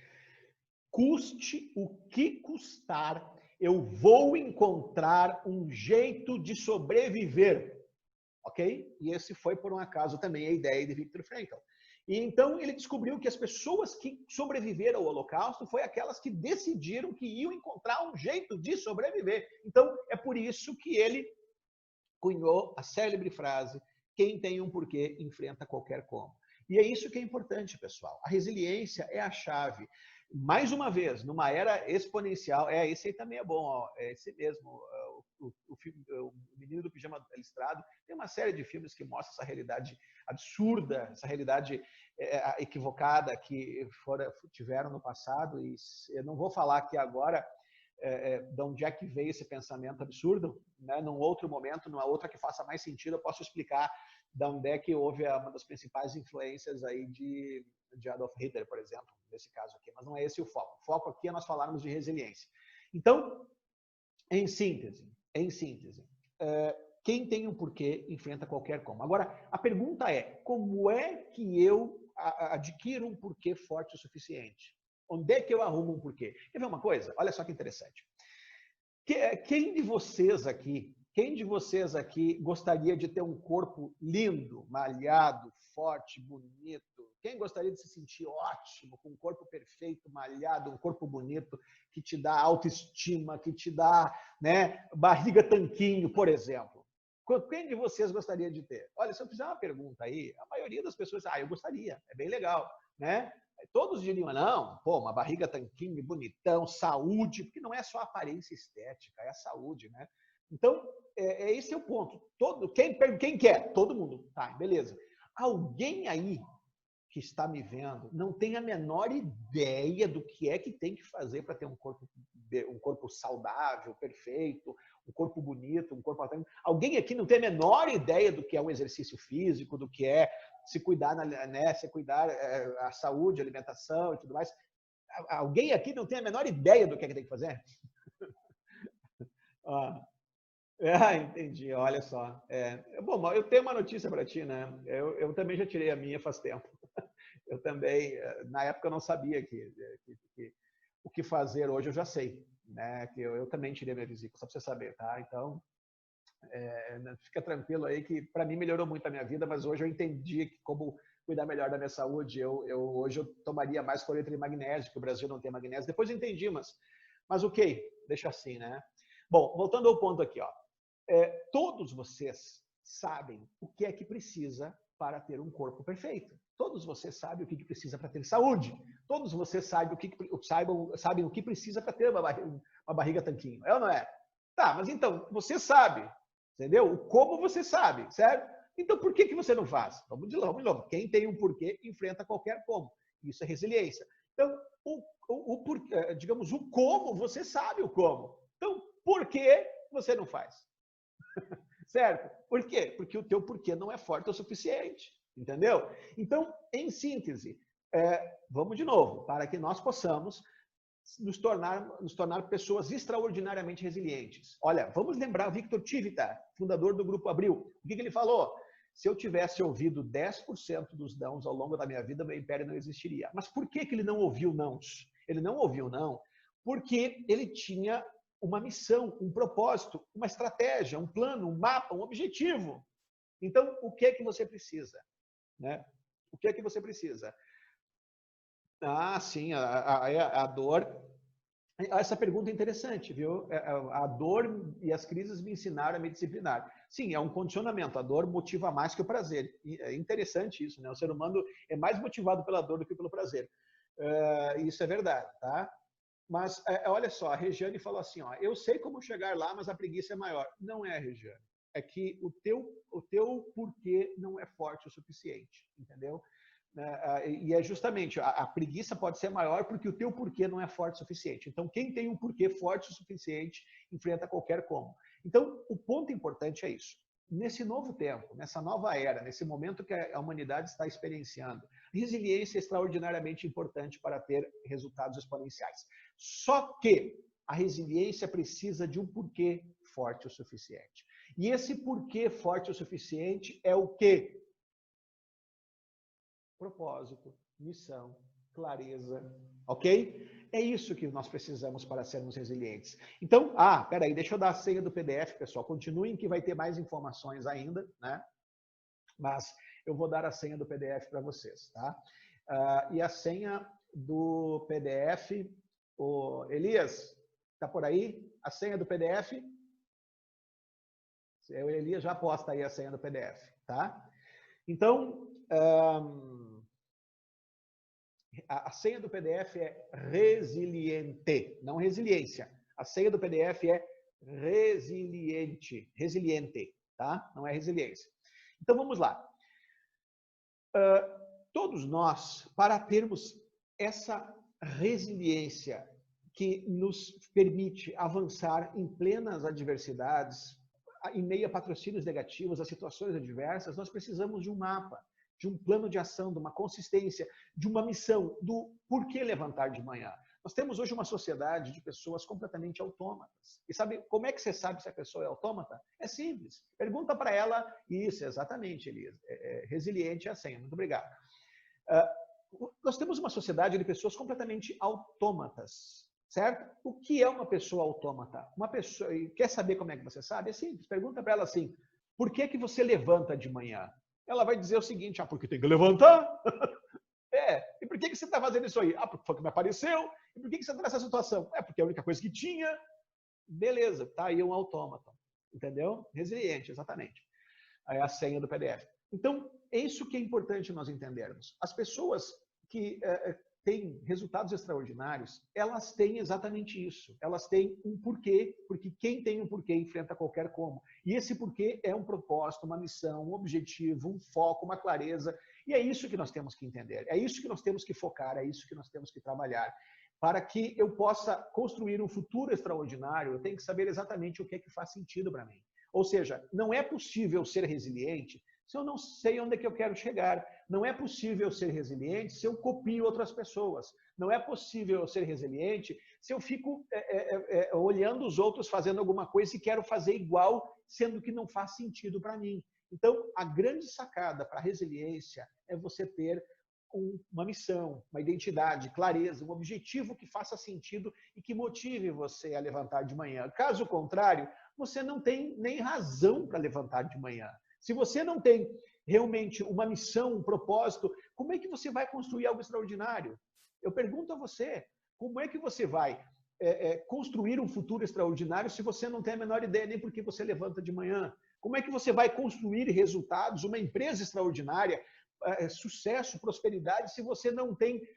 custe o que custar, eu vou encontrar um jeito de sobreviver. Ok? E esse foi, por um acaso, também a ideia de Viktor Frankl. E então ele descobriu que as pessoas que sobreviveram ao Holocausto foi aquelas que decidiram que iam encontrar um jeito de sobreviver. Então é por isso que ele cunhou a célebre frase: quem tem um porquê enfrenta qualquer como. E é isso que é importante, pessoal. A resiliência é a chave. Mais uma vez, numa era exponencial, esse aí também é bom, ó, é esse mesmo, o filme, o Menino do Pijama Listrado, tem uma série de filmes que mostram essa realidade absurda, essa realidade equivocada que tiveram no passado, e eu não vou falar aqui agora de onde é que veio esse pensamento absurdo, né? Num outro momento, numa outra que faça mais sentido, eu posso explicar de onde é que houve uma das principais influências aí de Adolf Hitler, por exemplo, nesse caso aqui, mas não é esse o foco. O foco aqui é nós falarmos de resiliência. Então, em síntese, quem tem um porquê enfrenta qualquer como. Agora, a pergunta é, como é que eu adquiro um porquê forte o suficiente? Onde é que eu arrumo um porquê? Quer ver uma coisa? Olha só que interessante. Quem de vocês aqui gostaria de ter um corpo lindo, malhado, forte, bonito? Quem gostaria de se sentir ótimo, com um corpo perfeito, malhado, um corpo bonito, que te dá autoestima, que te dá, né, barriga tanquinho, por exemplo? Quem de vocês gostaria de ter? Olha, se eu fizer uma pergunta aí, a maioria das pessoas, eu gostaria, é bem legal, né? Todos diriam, não, pô, uma barriga tanquinho, bonitão, saúde, porque não é só aparência estética, é a saúde, né? Então, esse é o ponto. Quem quer? Todo mundo. Tá, beleza. Alguém aí que está me vendo não tem a menor ideia do que é que tem que fazer para ter um corpo saudável, perfeito, um corpo bonito, um corpo... Alguém aqui não tem a menor ideia do que é um exercício físico, do que é se cuidar, né, se cuidar a saúde, a alimentação e tudo mais. Alguém aqui não tem a menor ideia do que é que tem que fazer? Entendi, olha só. Bom, eu tenho uma notícia para ti, né? Eu também já tirei a minha faz tempo. Eu também, na época eu não sabia que o que fazer hoje eu já sei, né? Que eu também tirei minha vesícula, só para você saber, tá? Então, fica tranquilo aí que para mim melhorou muito a minha vida, mas hoje eu entendi como cuidar melhor da minha saúde. Hoje eu tomaria mais cloreto de magnésio, que o Brasil não tem magnésio. Depois eu entendi, mas ok, deixa assim, né? Bom, voltando ao ponto aqui, ó. Todos vocês sabem o que é que precisa para ter um corpo perfeito. Todos vocês sabem o que precisa para ter saúde. Todos vocês sabem o que precisa para ter uma barriga tanquinho. É ou não é? Tá, mas então, você sabe, entendeu? O como você sabe, certo? Então, por que você não faz? Vamos de novo. Quem tem um porquê, enfrenta qualquer como. Isso é resiliência. Então, digamos, o como, você sabe o como. Então, por que você não faz? Certo? Por quê? Porque o teu porquê não é forte o suficiente. Entendeu? Então, em síntese, vamos de novo, para que nós possamos nos tornar pessoas extraordinariamente resilientes. Olha, vamos lembrar o Victor Tivita, fundador do Grupo Abril. O que ele falou? Se eu tivesse ouvido 10% dos nãos ao longo da minha vida, meu império não existiria. Mas por que ele não ouviu nãos? Ele não ouviu não porque ele tinha uma missão, um propósito, uma estratégia, um plano, um mapa, um objetivo. Então, o que é que você precisa? Né? O que é que você precisa? Sim, a dor. Essa pergunta é interessante, viu? A dor e as crises me ensinaram a me disciplinar. Sim, é um condicionamento. A dor motiva mais que o prazer. É interessante isso, né? O ser humano é mais motivado pela dor do que pelo prazer. Isso é verdade, tá? Mas olha só, a Regiane falou assim, ó, eu sei como chegar lá, mas a preguiça é maior. Não é, Regiane. É que o teu porquê não é forte o suficiente, entendeu? E é justamente, a preguiça pode ser maior porque o teu porquê não é forte o suficiente. Então, quem tem um porquê forte o suficiente, enfrenta qualquer como. Então, o ponto importante é isso. Nesse novo tempo, nessa nova era, nesse momento que a humanidade está experienciando, resiliência é extraordinariamente importante para ter resultados exponenciais. Só que a resiliência precisa de um porquê forte o suficiente. E esse porquê forte o suficiente é o quê? Propósito, missão, clareza, ok? É isso que nós precisamos para sermos resilientes. Então, peraí, deixa eu dar a senha do PDF, pessoal. Continuem que vai ter mais informações ainda, né? Mas eu vou dar a senha do PDF para vocês, tá? E a senha do PDF, o Elias, tá por aí? A senha do PDF? O Elias já posta aí a senha do PDF, tá? Então, a senha do PDF é resiliente, não resiliência. A senha do PDF é resiliente, tá? Não é resiliência. Então, vamos lá. Todos nós, para termos essa resiliência que nos permite avançar em plenas adversidades, em meio a patrocínios negativos, a situações adversas, nós precisamos de um mapa, de um plano de ação, de uma consistência, de uma missão, do porquê levantar de manhã. Nós temos hoje uma sociedade de pessoas completamente autômatas. E sabe como é que você sabe se a pessoa é autômata? É simples. Pergunta para ela, isso, exatamente, Elisa. Resiliente é a senha. Muito obrigado. Nós temos uma sociedade de pessoas completamente autômatas, certo? O que é uma pessoa autômata? Uma pessoa, e quer saber como é que você sabe? É simples. Pergunta para ela assim, por que você levanta de manhã? Ela vai dizer o seguinte, porque tem que levantar. E por que você está fazendo isso aí? Porque foi o que me apareceu. E por que você está nessa situação? Porque é a única coisa que tinha. Beleza, tá aí um autômata. Entendeu? Resiliente, exatamente. Aí a senha do PDF. Então, é isso que é importante nós entendermos. As pessoas que têm resultados extraordinários, elas têm exatamente isso. Elas têm um porquê, porque quem tem um porquê enfrenta qualquer como. E esse porquê é um propósito, uma missão, um objetivo, um foco, uma clareza. E é isso que nós temos que entender. É isso que nós temos que focar, é isso que nós temos que trabalhar. Para que eu possa construir um futuro extraordinário, eu tenho que saber exatamente o que é que faz sentido para mim. Ou seja, não é possível ser resiliente se eu não sei onde é que eu quero chegar. Não é possível ser resiliente se eu copio outras pessoas. Não é possível ser resiliente se eu fico olhando os outros fazendo alguma coisa e quero fazer igual, sendo que não faz sentido para mim. Então, a grande sacada para a resiliência é você ter uma missão, uma identidade, clareza, um objetivo que faça sentido e que motive você a levantar de manhã. Caso contrário, você não tem nem razão para levantar de manhã. Se você não tem realmente uma missão, um propósito, como é que você vai construir algo extraordinário? Eu pergunto a você, como é que você vai construir um futuro extraordinário se você não tem a menor ideia nem por que você levanta de manhã? Como é que você vai construir resultados, uma empresa extraordinária, sucesso, prosperidade, se você não tem,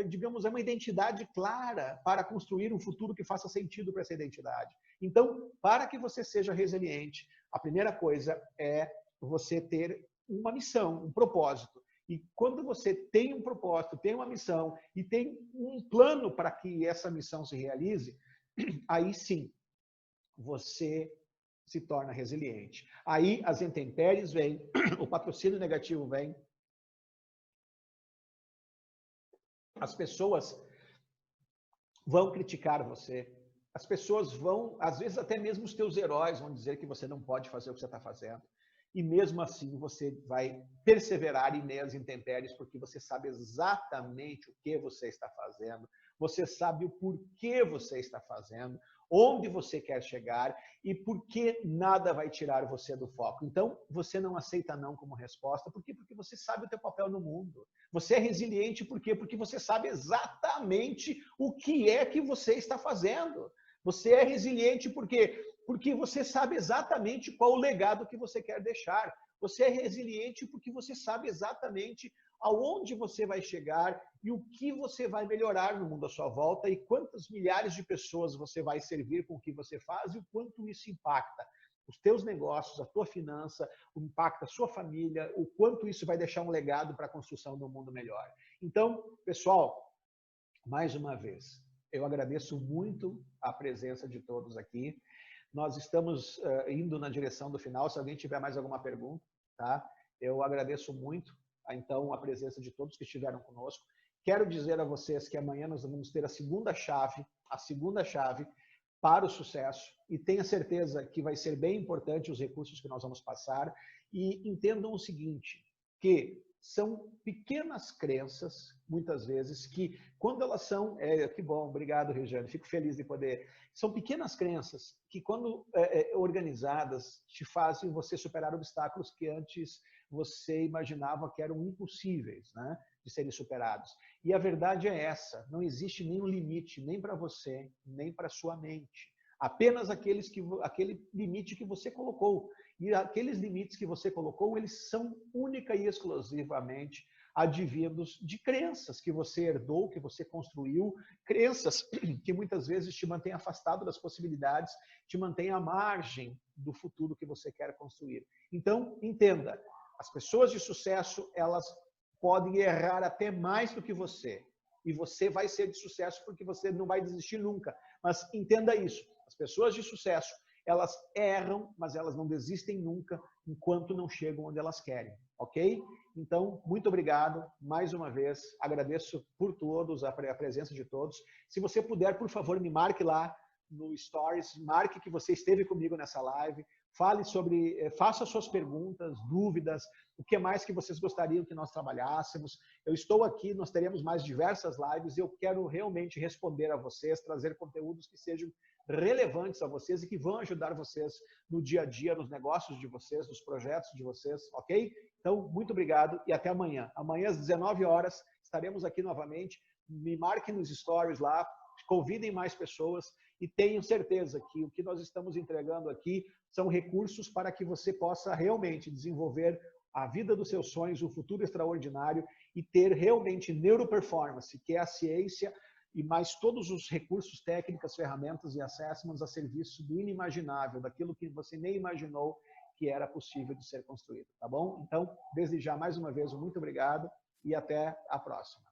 digamos, uma identidade clara para construir um futuro que faça sentido para essa identidade? Então, para que você seja resiliente, a primeira coisa é você ter uma missão, um propósito. E quando você tem um propósito, tem uma missão e tem um plano para que essa missão se realize, aí sim, você se torna resiliente. Aí as intempéries vêm, o patrocínio negativo vem, as pessoas vão criticar você, as pessoas vão, às vezes até mesmo os teus heróis vão dizer que você não pode fazer o que você está fazendo. E mesmo assim você vai perseverar em meio às intempéries, porque você sabe exatamente o que você está fazendo, você sabe o porquê você está fazendo, onde você quer chegar e por que nada vai tirar você do foco. Então, você não aceita não como resposta, por quê? Porque você sabe o teu papel no mundo. Você é resiliente por quê? Porque você sabe exatamente o que é que você está fazendo. Você é resiliente por quê? Porque você sabe exatamente qual o legado que você quer deixar. Você é resiliente porque você sabe exatamente aonde você vai chegar e o que você vai melhorar no mundo à sua volta e quantas milhares de pessoas você vai servir com o que você faz e o quanto isso impacta os teus negócios, a tua finança, impacta a sua família, o quanto isso vai deixar um legado para a construção de um mundo melhor. Então, pessoal, mais uma vez, eu agradeço muito a presença de todos aqui. Nós estamos indo na direção do final. Se alguém tiver mais alguma pergunta, tá? Eu agradeço muito, então, a presença de todos que estiveram conosco. Quero dizer a vocês que amanhã nós vamos ter a segunda chave para o sucesso. E tenha certeza que vai ser bem importante os recursos que nós vamos passar. E entendam o seguinte, que são pequenas crenças, muitas vezes, que quando elas são... que bom, obrigado, Regiane, fico feliz de poder... São pequenas crenças que, quando organizadas, te fazem você superar obstáculos que antes você imaginava que eram impossíveis, né, de serem superados. E a verdade é essa, não existe nenhum limite, nem para você, nem para sua mente. Apenas aquele limite que você colocou. E aqueles limites que você colocou, eles são única e exclusivamente advindos de crenças que você herdou, que você construiu, crenças que muitas vezes te mantêm afastado das possibilidades, te mantêm à margem do futuro que você quer construir. Então, entenda, as pessoas de sucesso, elas podem errar até mais do que você. E você vai ser de sucesso porque você não vai desistir nunca. Mas entenda isso, as pessoas de sucesso, elas erram, mas elas não desistem nunca enquanto não chegam onde elas querem, ok? Então, muito obrigado mais uma vez, agradeço por todos, a presença de todos. Se você puder, por favor, me marque lá no Stories, marque que você esteve comigo nessa live, fale sobre, faça suas perguntas, dúvidas, o que mais que vocês gostariam que nós trabalhássemos. Eu estou aqui, nós teremos mais diversas lives e eu quero realmente responder a vocês, trazer conteúdos que sejam relevantes a vocês e que vão ajudar vocês no dia a dia, nos negócios de vocês, nos projetos de vocês, ok? Então, muito obrigado e até amanhã. Amanhã às 19 horas estaremos aqui novamente. Me marquem nos stories lá, convidem mais pessoas e tenham certeza que o que nós estamos entregando aqui são recursos para que você possa realmente desenvolver a vida dos seus sonhos, um futuro extraordinário e ter realmente neuroperformance, que é a ciência e mais todos os recursos técnicos, ferramentas e assessments a serviço do inimaginável, daquilo que você nem imaginou que era possível de ser construído, tá bom? Então, desde já, mais uma vez, muito obrigado e até a próxima.